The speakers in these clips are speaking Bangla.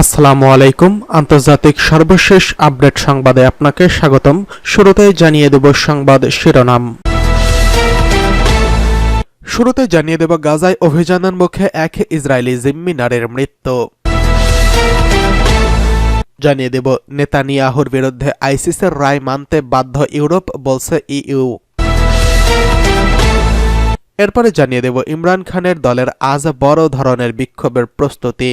আসসালামু আলাইকুম। আন্তর্জাতিক সর্বশেষ আপডেট সংবাদে আপনাকে স্বাগতম। শুরুতেই জানিয়ে দেব সংবাদ শিরোনাম। গাজায় অভিযানের মুখে এক ইসরায়েলি জিম্মি নারীর মৃত্যু। জানিয়ে দেব নেতানিয়াহুর বিরুদ্ধে আইসিসের রায় মানতে বাধ্য ইউরোপ, বলছে ইইউ। এরপরে জানিয়ে দেব ইমরান খানের দলের আজ বড় ধরনের বিক্ষোভের প্রস্তুতি।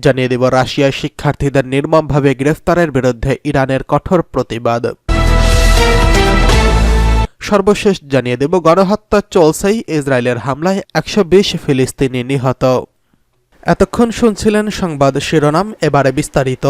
জানিয়ে দেব রাশিয়ায় শিক্ষার্থীদের নির্মমভাবে গ্রেফতারের বিরুদ্ধে ইরানের কঠোর প্রতিবাদ। সর্বশেষ জানিয়ে দেব গণহত্যা চলছেই, ইসরায়েলের হামলায় 120 ফিলিস্তিনি নিহত। এতক্ষণ শুনছিলেন সংবাদ শিরোনাম, এবারে বিস্তারিত।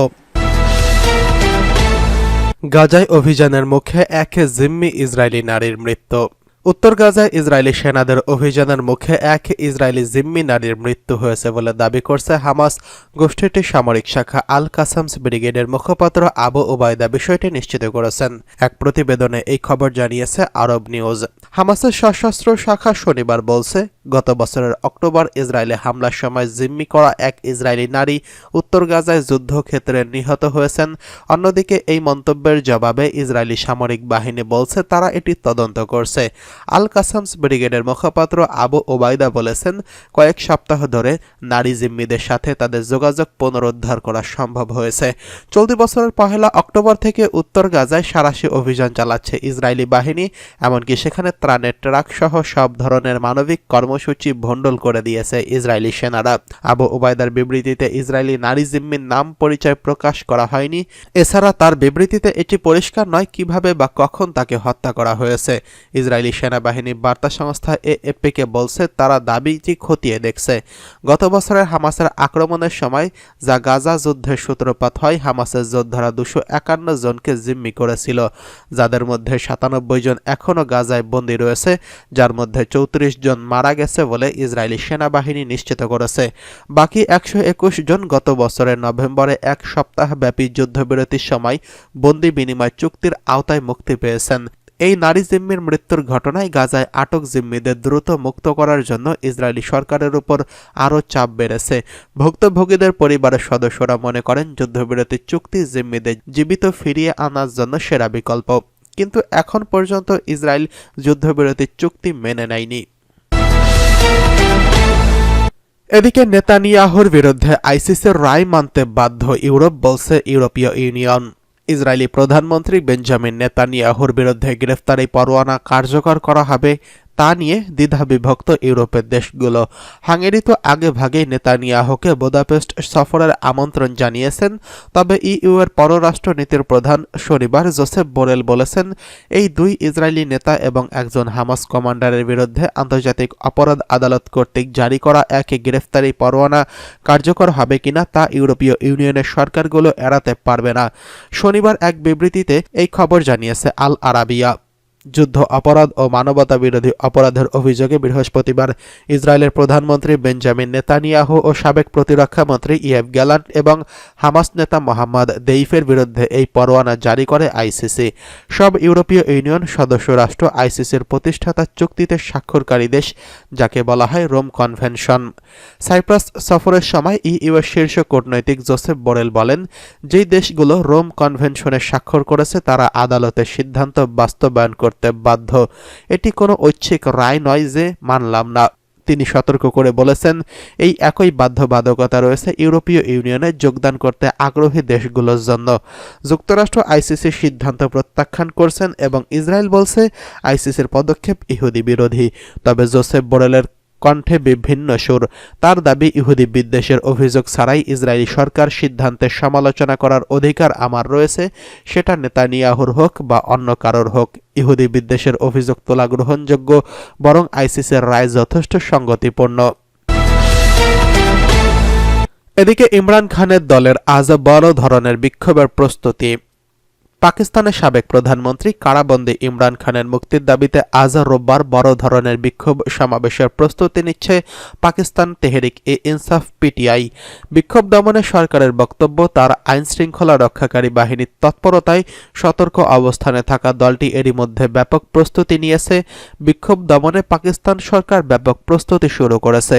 গাজায় অভিযানের মুখে এক জিম্মি ইসরায়েলি নারীর মৃত্যু। উত্তর গাজায় ইসরায়েলি সেনাদের অভিযানের মুখে এক ইসরায়েলি জিম্মি নারীর মৃত্যু হয়েছে বলে দাবি করছে হামাস গোষ্ঠীটির সামরিক শাখা আল কাসামস ব্রিগেডের মুখপাত্র আবু ওবায়দা বিষয়টি নিশ্চিত করেছেন। এক প্রতিবেদনে এই খবর জানিয়েছে আরব নিউজ। হামাসের সশস্ত্র শাখা শনিবার বলছে, গত বছরের অক্টোবর ইসরায়েলে হামলার সময় জিম্মি করা এক ইসরায়েলি নারী উত্তর গাজায় যুদ্ধক্ষেত্রে নিহত হয়েছেন। অন্যদিকে এই মন্তব্যের জবাবে ইসরায়েলি সামরিক বাহিনী বলছে তারা এটি তদন্ত করছে। আল কাসামস ব্রিগেডের মুখপাত্র আবু ওবায়দা বলেছেন, কয়েক সপ্তাহ ধরে নারী জিম্মিদের সাথে তাদের যোগাযোগ পুনরুদ্ধার করা সম্ভব হয়েছে। চলতি বছরের 1 অক্টোবর থেকে উত্তর গাজায় সাঁড়াশি অভিযান চালাচ্ছে ইসরায়েলি বাহিনী। এমনকি সেখানে ত্রাণের ট্রাক সহ সব ধরনের মানবিক কর্মসূচি ভণ্ডুল করে দিয়েছে ইসরায়েলি সেনারা। আবু ওবায়দার বিবৃতিতে ইসরায়েলি নারী জিম্মির নাম পরিচয় প্রকাশ করা হয়নি। এছাড়া তার বিবৃতিতে এটি পরিষ্কার নয় কিভাবে বা কখন তাকে হত্যা করা হয়েছে। ইসরায়েলি সেনাবাহিনী বার্তা সংস্থা এএফপিকে বলছে তারা দাবিটি খতিয়ে দেখছে। গত বছরের হামাসের আক্রমণের সময় যা গাজা যুদ্ধের সূত্রপাত হয়, হামাসের যোদ্ধারা 251 জনকে জিম্মি করেছিল, যাদের মধ্যে 97 জন এখনও গাজায় বন্দী রয়েছে, যার মধ্যে 34 জন মারা গেছে বলে ইসরায়েলি সেনাবাহিনী নিশ্চিত করেছে। বাকি 121 জন গত বছরের নভেম্বরে এক সপ্তাহব্যাপী যুদ্ধবিরতির সময় বন্দী বিনিময় চুক্তির আওতায় মুক্তি পেয়েছেন। এই নারী জিম্মির মৃত্যুর ঘটনায় গাজায় আটক জিম্মিদের দ্রুত মুক্ত করার জন্য ইসরায়েলি সরকারের উপর আরও চাপ বেড়েছে। ভুক্তভোগীদের পরিবারের সদস্যরা মনে করেন যুদ্ধবিরতি চুক্তি জিম্মিদের জীবিত ফিরিয়ে আনার জন্য সেরা বিকল্প, কিন্তু এখন পর্যন্ত ইসরায়েল যুদ্ধবিরতি চুক্তি মেনে নেয়নি। এদিকে নেতানিয়াহুর বিরুদ্ধে আইসিসের রায় মানতে বাধ্য ইউরোপ, বলছে ইউরোপীয় ইউনিয়ন। ইসরায়েলি প্রধানমন্ত্রী বেঞ্জামিন নেতানিয়াহুর বিরুদ্ধে গ্রেফতারি পরোয়ানা কার্যকর করা হবে তা নিয়ে দ্বিধাবিভক্ত ইউরোপের দেশগুলো। হাঙ্গেরি তো আগে ভাগেই নেতানিয়াহুকে বুদাপেস্ট সফরের আমন্ত্রণ জানিয়েছেন। তবে ইইউ এর পররাষ্ট্র নীতির প্রধান শনিবার জোসেফ বোরেল বলেছেন, এই দুই ইসরায়েলি নেতা এবং একজন হামাস কমান্ডারের বিরুদ্ধে আন্তর্জাতিক অপরাধ আদালত কর্তৃক জারি করা এক গ্রেফতারি পরোয়ানা কার্যকর হবে কিনা তা ইউরোপীয় ইউনিয়নের সরকারগুলো এড়াতে পারবে না। শনিবার এক বিবৃতিতে এই খবর জানিয়েছে আল আরাবিয়া। যুদ্ধ অপরাধ ও মানবতা বিরোধী অপরাধের অভিযোগে বৃহস্পতিবার ইসরায়েলের প্রধানমন্ত্রী বেঞ্জামিন নেতানিয়াহু ও সাবেক প্রতিরক্ষা মন্ত্রী ইয়েভ গ্যালান্ট এবং হামাস নেতা মোহাম্মদ দেইফের বিরুদ্ধে এই পরোয়ানা জারি করে আইসিসি। সব ইউরোপীয় ইউনিয়ন সদস্য রাষ্ট্র আইসিসির প্রতিষ্ঠাতা চুক্তিতে স্বাক্ষরকারী দেশ, যাকে বলা হয় রোম কনভেনশন। সাইপ্রাস সফরের সময় ইইউ এর শীর্ষ কূটনৈতিক জোসেফ বোরেল বলেন, যেই দেশগুলো রোম কনভেনশনে স্বাক্ষর করেছে তারা আদালতের সিদ্ধান্ত বাস্তবায়ন করতে বাধ্য। এটি কোনো ঐচ্ছিক রায় নয় যে মানলাম না। তিনি সতর্ক করে বলেছেন, এই একই বাধ্যবাধকতা রয়েছে ইউরোপীয় ইউনিয়নে যোগদান করতে আগ্রহী দেশগুলোর জন্য। যুক্তরাষ্ট্র আইসিসির সিদ্ধান্ত প্রত্যাখ্যান করছেন এবং ইসরায়েল বলছে আইসিসির পদক্ষেপ ইহুদি বিরোধী। তবে জোসেফ বোরেলের কণ্ঠে বিভিন্ন সুর। তার দাবি, ইহুদি বিদ্বেষের অভিযোগ ছাড়াই ইসরায়েলি সরকার সিদ্ধান্তের সমালোচনা করার অধিকার আমার রয়েছে, সেটা নেতানিয়াহুর হোক বা অন্য কারোর হোক। ইহুদি বিদ্বেষের অভিযোগ তোলা গ্রহণযোগ্য, বরং আইসিসির রায় যথেষ্ট সঙ্গতিপূর্ণ। এদিকে ইমরান খানের দলের আজ বড় ধরনের বিক্ষোভের প্রস্তুতি। পাকিস্তানের সাবেক প্রধানমন্ত্রী কারাবন্দী ইমরান খানের মুক্তির দাবিতে আজ রোববার বড় ধরনের বিক্ষোভ সমাবেশের প্রস্তুতি নিচ্ছে পাকিস্তান তেহরিক-ই-ইনসাফ পিটিআই। বিক্ষোভ দমনে সরকারের বক্তব্য, তার আইনশৃঙ্খলা রক্ষাকারী বাহিনীর তৎপরতায় সতর্ক অবস্থানে থাকা দলটি এরই মধ্যে ব্যাপক প্রস্তুতি নিয়েছে। বিক্ষোভ দমনে পাকিস্তান সরকার ব্যাপক প্রস্তুতি শুরু করেছে।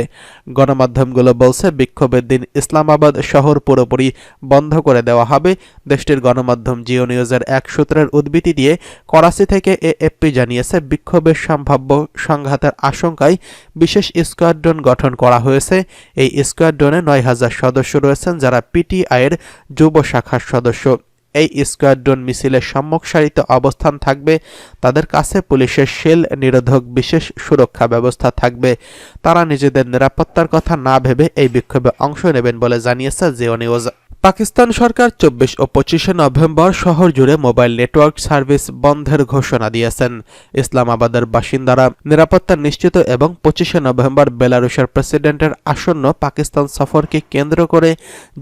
গণমাধ্যমগুলো বলছে, বিক্ষোভের দিন ইসলামাবাদ শহর পুরোপুরি বন্ধ করে দেওয়া হবে। দেশটির গণমাধ্যম জিও নিউজের এক সূত্রের উদ্ধৃতি দিয়ে করাচি থেকে এএফপি জানিয়েছে, বিক্ষোভের সম্ভাব্য সংঘাতের আশঙ্কায় বিশেষ স্কোয়াড্রন গঠন করা হয়েছে। এই স্কোয়াড্রনে ৯,০০০ সদস্য রয়েছেন, যারা পিটিআইয়ের যুব শাখার সদস্য। এই স্কোয়াড্রন মিছিলের সম্মুখ সারিতে অবস্থান থাকবে। তাদের কাছে পুলিশের শেল নিরোধক বিশেষ সুরক্ষা ব্যবস্থা থাকবে। তারা নিজেদের নিরাপত্তার কথা না ভেবে এই বিক্ষোভে অংশ নেবেন বলে জানিয়েছে জিও নিউজ। পাকিস্তান সরকার ২৪ ও ২৫শে নভেম্বর শহর জুড়ে মোবাইল নেটওয়ার্ক সার্ভিস বন্ধের ঘোষণা দিয়েছেন। ইসলামাবাদের বাসিন্দারা নিরাপত্তা নিশ্চিত এবং ২৫শে নভেম্বর বেলারুশের প্রেসিডেন্টের আসন্ন পাকিস্তান সফরকে কেন্দ্র করে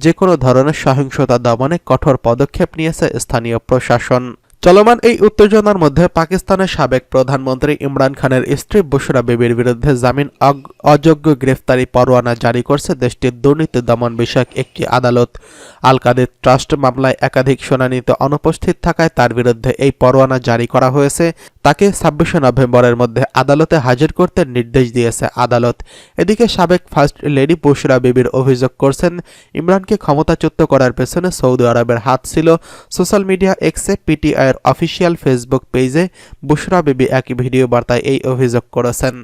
যে কোনো ধরনের সহিংসতা দমনে কঠোর পদক্ষেপ নিয়েছে স্থানীয় প্রশাসন। চলমান এই উত্তেজনার মধ্যে পাকিস্তানের সাবেক প্রধানমন্ত্রী ইমরান খানের স্ত্রী বুশরা বিবির বিরুদ্ধে জামিন অযোগ্য গ্রেফতারি পরোয়ানা জারি করছে দেশটির দুর্নীতি দমন বিষয়ক একটি আদালত। আল কাদের ট্রাস্ট মামলায় একাধিক শুনানিতে অনুপস্থিত থাকায় তার বিরুদ্ধে এই পরোয়ানা জারি করা হয়েছে। তাকে ২৬শে নভেম্বরের মধ্যে আদালতে হাজির করতে নির্দেশ দিয়েছে আদালত। এদিকে সাবেক ফার্স্ট লেডি বুশরা বিবির অভিযোগ করছেন, ইমরানকে ক্ষমতাচ্যুত করার পেছনে সৌদি আরবের হাত ছিল। সোশ্যাল মিডিয়া এক্সে পিটিআই অফিসিয়াল ফেসবুক পেজে বুশরা বিবি এক ভিডিও বার্তায় এই অভিযোগ করেছেন।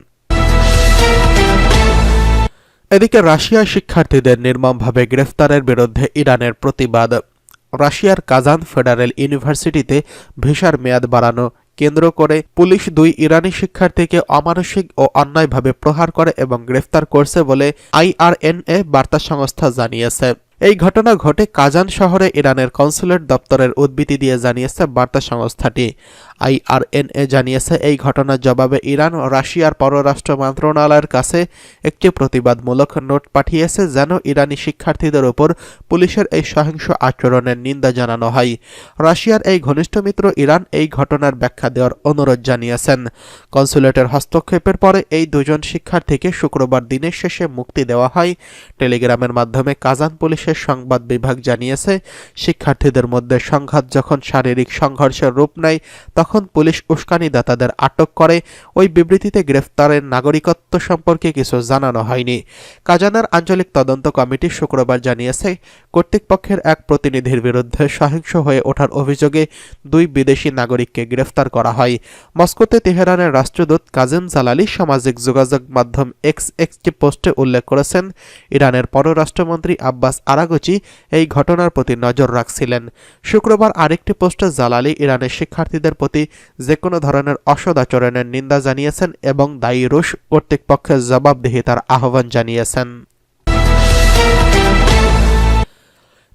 এদিকে রাশিয়ার শিক্ষার্থীদের নির্মমভাবে গ্রেফতারের বিরুদ্ধে ইরানের প্রতিবাদ। রাশিয়ার কাজান ফেডারেল ইউনিভার্সিটিতে ভিসার মেয়াদ বাড়ানো কেন্দ্র করে পুলিশ ২ ইরানি শিক্ষার্থীকে অমানসিক ও অন্যায়ভাবে প্রহার করে এবং গ্রেফতার করছে বলে আইআরএনএ বার্তা সংস্থা জানিয়েছে। এই ঘটনা ঘটে কাজান শহরে ইরানের কনসুলেট দপ্তরের উদ্ধৃতি দিয়ে জানিয়েছে বার্তা সংস্থাটি। আইআরএনএ জানিয়েছে, এই ঘটনার জবাবে ইরান রাশিয়ার পররাষ্ট্র মন্ত্রণালয়ের কাছে একটি প্রতিবাদমূলক নোট পাঠিয়েছে, যেন ইরানি শিক্ষার্থীদের উপর পুলিশের এই সহিংস আচরণের নিন্দা জানানো হয়। রাশিয়ার এই ঘনিষ্ঠ মিত্র ইরান এই ঘটনার ব্যাখ্যা দেওয়ার অনুরোধ জানিয়েছেন। কনসুলেটের হস্তক্ষেপের পরে এই দুজন শিক্ষার্থীকে শুক্রবার দিনের শেষে মুক্তি দেওয়া হয়। টেলিগ্রামের মাধ্যমে কাজান পুলিশের সংবাদ বিভাগ জানিয়েছে, শিক্ষার্থীদের মধ্যে সংঘাত যখন শারীরিক সংঘর্ষের রূপ নেয় তখন পুলিশ উস্কানিদাতাদের আটক করে। ওই বিবৃতিতে গ্রেফতারের নাগরিকত্ব সম্পর্কে কিছু জানানো হয়নি। কাজানের আঞ্চলিক তদন্ত কমিটি শুক্রবার জানিয়েছে, কর্তৃপক্ষের এক প্রতিনিধির বিরুদ্ধে সহিংস হয়ে ওঠার অভিযোগে ২ বিদেশি নাগরিককে গ্রেফতার করা হয়। মস্কোতে তেহরানের রাষ্ট্রদূত কাজেম জালালি সামাজিক যোগাযোগ মাধ্যম এক্স একটি পোস্টে উল্লেখ করেছেন, ইরানের পররাষ্ট্রমন্ত্রী আব্বাস আরাগচি এই ঘটনার প্রতি নজর রাখছিলেন। শুক্রবার আরেকটি পোস্টে জালালি ইরানের শিক্ষার্থীদের প্রতি যেকোনো ধরনের অসদাচরণের নিন্দা জানিয়েছেন এবং দায়ী রুশ কর্তৃপক্ষের জবাবদিহিতার আহ্বান জানিয়েছেন।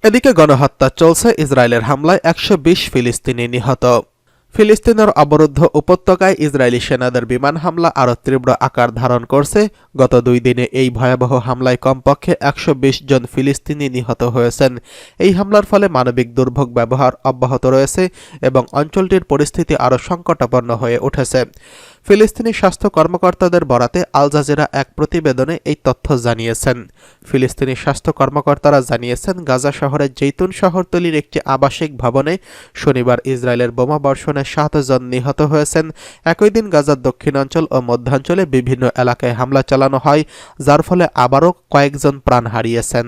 এদিকে গণহত্যা চলছে। ইসরায়েলের হামলায় ১২০ ফিলিস্তিনি নিহত। ফিলিস্তিনের অবরুদ্ধ উপত্যকায় ইসরায়েলি সেনাদের বিমান হামলা আরও তীব্র আকার ধারণ করছে। গত ২ দিনে এই ভয়াবহ হামলায় কমপক্ষে ১২০ জন ফিলিস্তিনি নিহত হয়েছেন। এই হামলার ফলে মানবিক দুর্ভোগ ব্যবহার অব্যাহত রয়েছে এবং অঞ্চলটির পরিস্থিতি আরও সংকটাপন্ন হয়ে উঠেছে। ফিলিস্তিনি স্বাস্থ্য কর্মকর্তাদের বরাতে আল জাজিরা এক প্রতিবেদনে এই তথ্য জানিয়েছেন। ফিলিস্তিনি স্বাস্থ্য কর্মকর্তারা জানিয়েছেন, গাজা শহরের জৈতুন শহরতলির একটি আবাসিক ভবনে শনিবার ইসরায়েলের বোমাবর্ষণে ৭ জন নিহত হয়েছেন। একই দিন গাজার দক্ষিণাঞ্চল ও মধ্যাঞ্চলে বিভিন্ন এলাকায় হামলা চালানো হয়, যার ফলে আবারও কয়েকজন প্রাণ হারিয়েছেন।